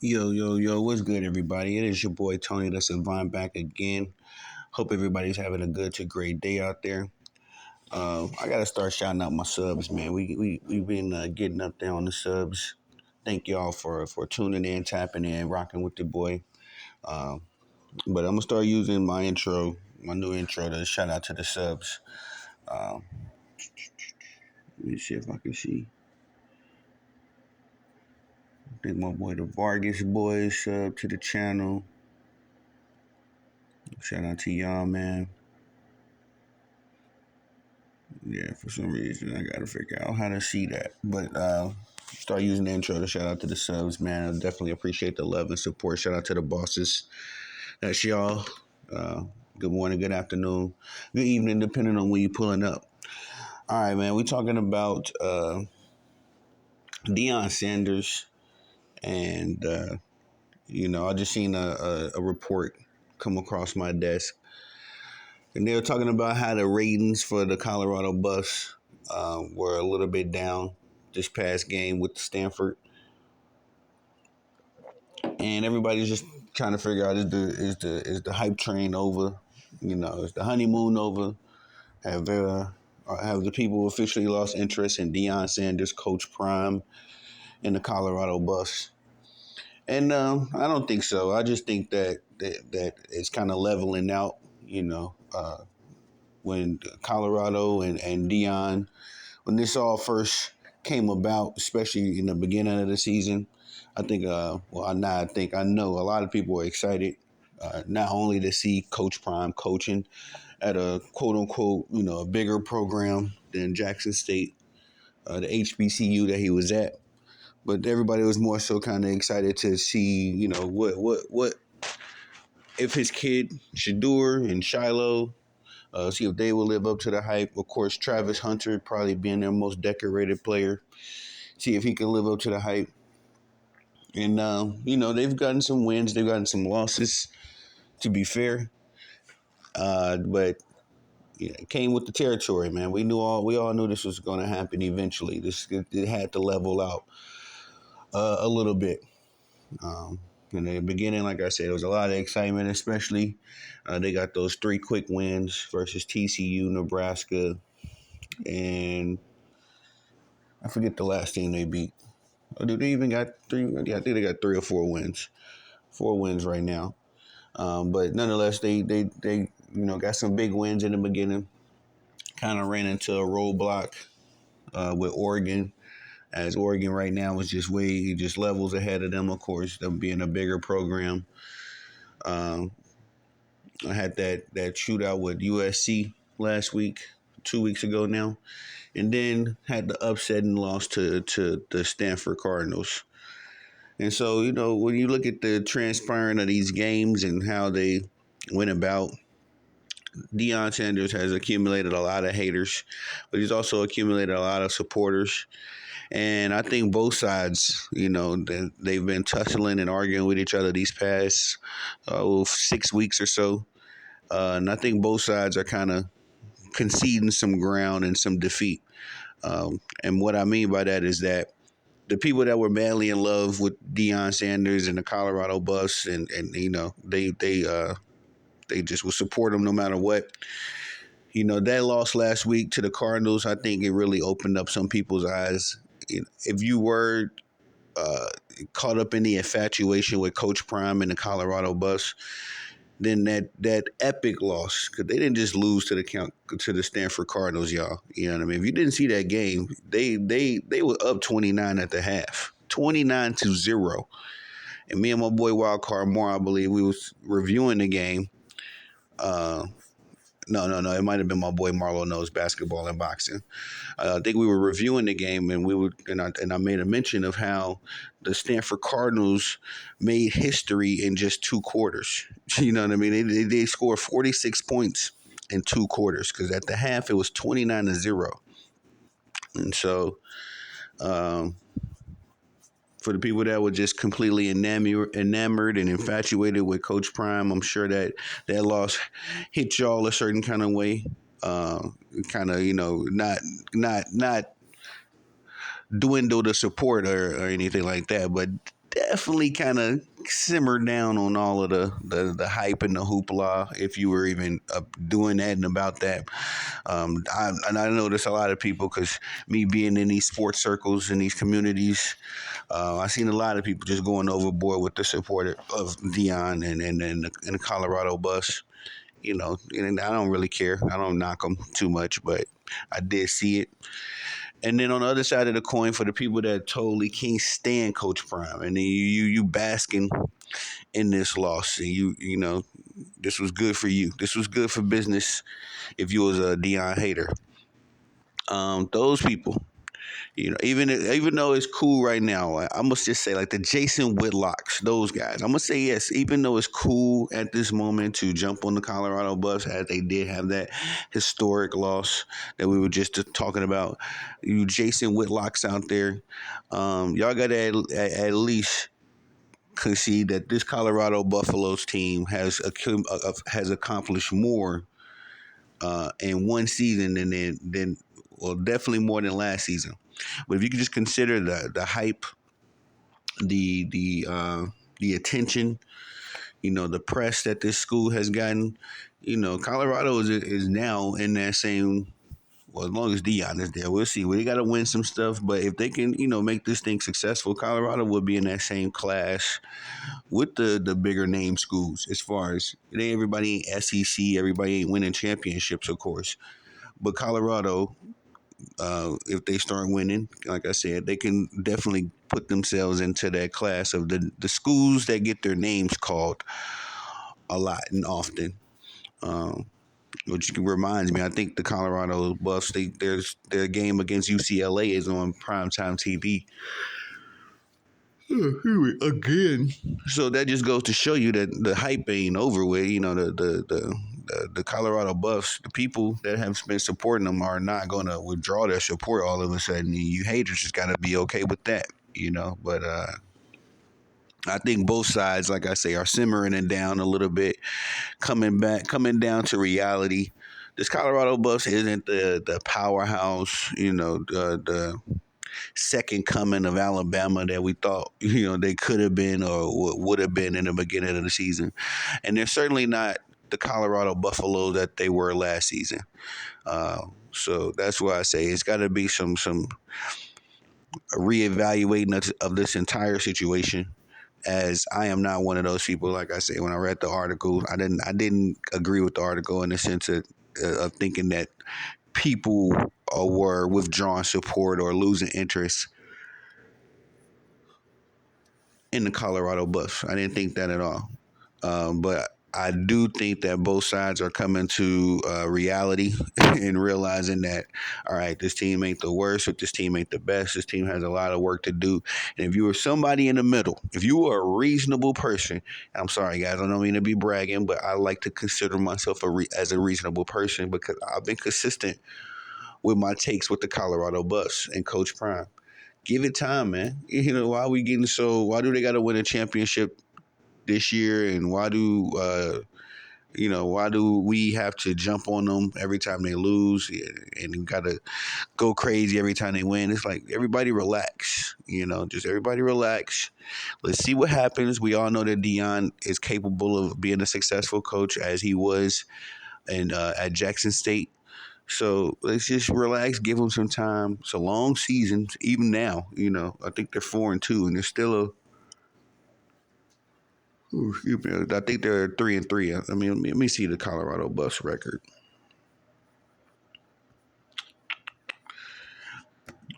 Yo, yo, yo, what's good, everybody? It is your boy Tony the Savant back again. Hope everybody's having a good to great day out there. I gotta start shouting out my subs, man. We've been getting up there on the subs. Thank y'all for tuning in, tapping in, rocking with the boy. Uh, but I'm gonna start using my new intro, to shout out to the subs. Uh, Let me see if I can see. I think my boy the Vargas boy sub to the channel. Shout out to y'all, man. Yeah, for some reason I gotta figure out how to see that. But start using the intro to shout out to the subs, man. I definitely appreciate the love and support. Shout out to the bosses. That's y'all. Uh, Good morning, good afternoon, good evening, depending on when you're pulling up. All right, man. We talking about Deion Sanders, and I just seen a report come across my desk, and they were talking about how the ratings for the Colorado bus were a little bit down this past game with Stanford, and everybody's just trying to figure out is the hype train over? Is the honeymoon over? Have the people officially lost interest in Deion Sanders, Coach Prime, and the Colorado bus? And I don't think so. I just think that it's kind of leveling out. You know, when Colorado and Deion, when this all first came about, especially in the beginning of the season, I think, I know a lot of people were excited, not only to see Coach Prime coaching at a quote unquote, a bigger program than Jackson State, the HBCU that he was at, but everybody was more so kind of excited to see, what if his kid Shadur and Shiloh, see if they will live up to the hype. Of course, Travis Hunter probably being their most decorated player. See if he can live up to the hype. And they've gotten some wins, they've gotten some losses. To be fair, but it came with the territory, man. We all knew this was going to happen eventually. It had to level out a little bit. Um, in the beginning, like I said, there was a lot of excitement, especially they got those three quick wins versus TCU, Nebraska, and I forget the last team they beat. Or do they even got three? Yeah, I think they got three or four wins. Four wins right now. But nonetheless, they got some big wins in the beginning. Kind of ran into a roadblock with Oregon, as Oregon right now is just levels ahead of them. Of course, them being a bigger program. Um, I had that shootout with USC last week, 2 weeks ago now, and then had the upsetting loss to the Stanford Cardinals. And so, when you look at the transpiring of these games and how they went about, Deion Sanders has accumulated a lot of haters, but he's also accumulated a lot of supporters. And I think both sides, they've been tussling and arguing with each other these past 6 weeks or so. And I think both sides are kind of conceding some ground and some defeat. And what I mean by that is that the people that were madly in love with Deion Sanders and the Colorado bus, and they just will support him no matter what. That loss last week to the Cardinals, I think it really opened up some people's eyes. If you were uh, caught up in the infatuation with Coach Prime and the Colorado bus, then that epic loss, because they didn't just lose to the Stanford Cardinals, y'all. You know what I mean? If you didn't see that game, they were up 29 at the half, 29-0. And me and my boy Wildcard Moore, I believe, we was reviewing the game. Uh, no. It might have been my boy Marlo knows basketball and boxing. I think we were reviewing the game, and I made a mention of how the Stanford Cardinals made history in just 2 quarters. You know what I mean? They scored 46 points in 2 quarters, because at the half it was 29-0. And so, um, for the people that were just completely enamored and infatuated with Coach Prime, I'm sure that loss hit y'all a certain kind of way. Kind of, not dwindle the support or anything like that, but definitely kind of simmer down on all of the hype and the hoopla if you were even doing that and about that. And I notice a lot of people because me being in these sports circles in these communities, I've seen a lot of people just going overboard with the support of Deion and the Colorado bus. You know, and I don't really care. I don't knock them too much, but I did see it. And then on the other side of the coin, for the people that totally can't stand Coach Prime, and then you basking in this loss, and you know this was good for you. This was good for business if you was a Deion hater. Those people, you know, even though it's cool right now, I must just say like the Jason Whitlocks, those guys. I'm gonna say yes, even though it's cool at this moment to jump on the Colorado bus as they did have that historic loss that we were just talking about. You Jason Whitlocks out there, y'all got to at least concede that this Colorado Buffaloes team has accomplished more in one season than well, definitely more than last season. But if you could just consider the hype, the the uh, the attention, you know, the press that this school has gotten, you know, Colorado is now in that same. Well, as long as Deion is there, we'll see. Well, they got to win some stuff, but if they can, you know, make this thing successful, Colorado will be in that same class with the bigger name schools. As far as it ain't everybody ain't SEC, everybody ain't winning championships, of course. But Colorado, if they start winning, like I said, they can definitely put themselves into that class of the schools that get their names called a lot and often. Um, which reminds me, I think the Colorado Buffs, their game against UCLA is on primetime TV again. So that just goes to show you that the hype ain't over with. You know, the Colorado Buffs, the people that have been supporting them are not going to withdraw their support all of a sudden. You haters just got to be okay with that, you know. But I think both sides, like I say, are simmering it down a little bit, coming down to reality. This Colorado Buffs isn't the powerhouse, you know, the second coming of Alabama that we thought they could have been or would have been in the beginning of the season, and they're certainly not the Colorado Buffalo that they were last season. So that's why I say it's got to be some reevaluating of this entire situation. As I am not one of those people, like I say, when I read the article, I didn't agree with the article in the sense of thinking that people were withdrawing support or losing interest in the Colorado Buffs. I didn't think that at all. But I do think that both sides are coming to reality and realizing that, all right, this team ain't the worst, but this team ain't the best. This team has a lot of work to do. And if you were somebody in the middle, if you were a reasonable person, I'm sorry, guys, I don't mean to be bragging, but I like to consider myself as a reasonable person because I've been consistent with my takes with the Colorado Buffs and Coach Prime. Give it time, man. Why are we getting so? Why do they got to win a championship this year? And why do we have to jump on them every time they lose and got to go crazy every time they win? It's like everybody relax. Just everybody relax. Let's see what happens. We all know that Deion is capable of being a successful coach as he was at Jackson State. So let's just relax, give them some time. It's a long season, even now. I think they're 4-2, and they're still I think they're 3-3. I mean, let me see the Colorado Buffs record.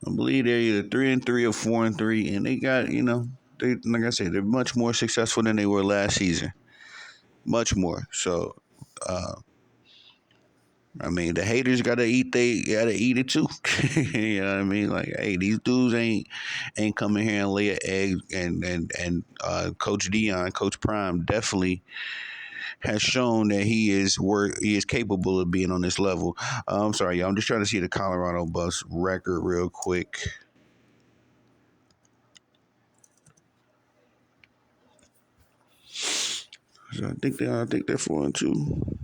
I believe they're either 3-3 or 4-3, and they got they like I said, they're much more successful than they were last season, much more. So. I mean, the haters gotta eat. They gotta eat it too. You know what I mean? Like, hey, these dudes ain't coming here and lay an egg. And Coach Deion, Coach Prime, definitely has shown that he is capable of being on this level. I'm sorry, y'all. I'm just trying to see the Colorado Buffs record real quick. So I think they're 4-2.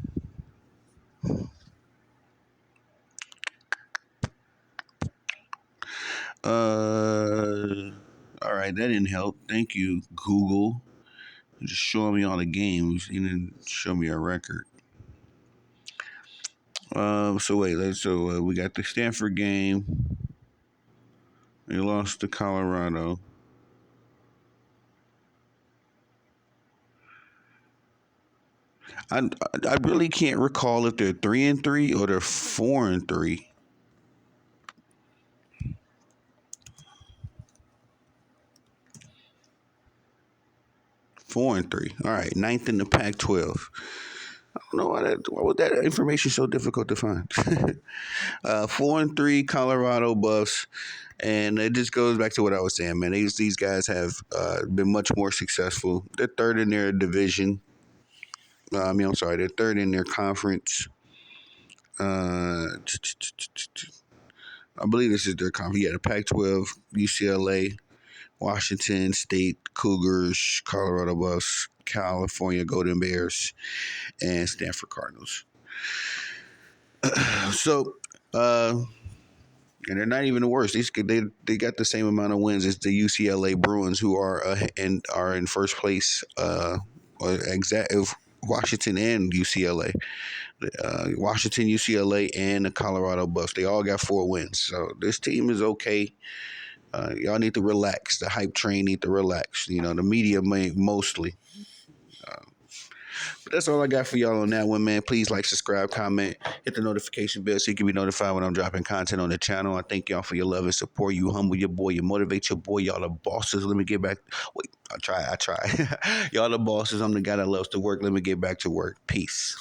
All right. right, that didn't help. Thank you, Google. Just showing me all the games. You didn't show me a record. So wait, we got the Stanford game. They lost to Colorado. I I really can't recall if they're 3-3 or they're 4-3. 4-3. All right, ninth in the Pac-12. I don't know why was that information so difficult to find. 4-3 Colorado Buffs, and it just goes back to what I was saying, man. These guys have been much more successful. They're third in their division. I'm sorry, they're third in their conference. Uh, I believe this is their conference. Yeah, the Pac-12, UCLA, Washington State Cougars, Colorado Buffs, California Golden Bears, and Stanford Cardinals. So, and they're not even the worst. They got the same amount of wins as the UCLA Bruins, who are in first place. Or exact Washington and UCLA, Washington, UCLA, and the Colorado Buffs. They all got 4 wins. So this team is okay. Y'all need to relax. The hype train need to relax. You know, the media mostly. But that's all I got for y'all on that one, man. Please like, subscribe, comment, hit the notification bell so you can be notified when I'm dropping content on the channel. I thank y'all for your love and support. You humble your boy, you motivate your boy. Y'all the bosses. Let me get back. Wait, I try. Y'all the bosses. I'm the guy that loves to work. Let me get back to work. Peace.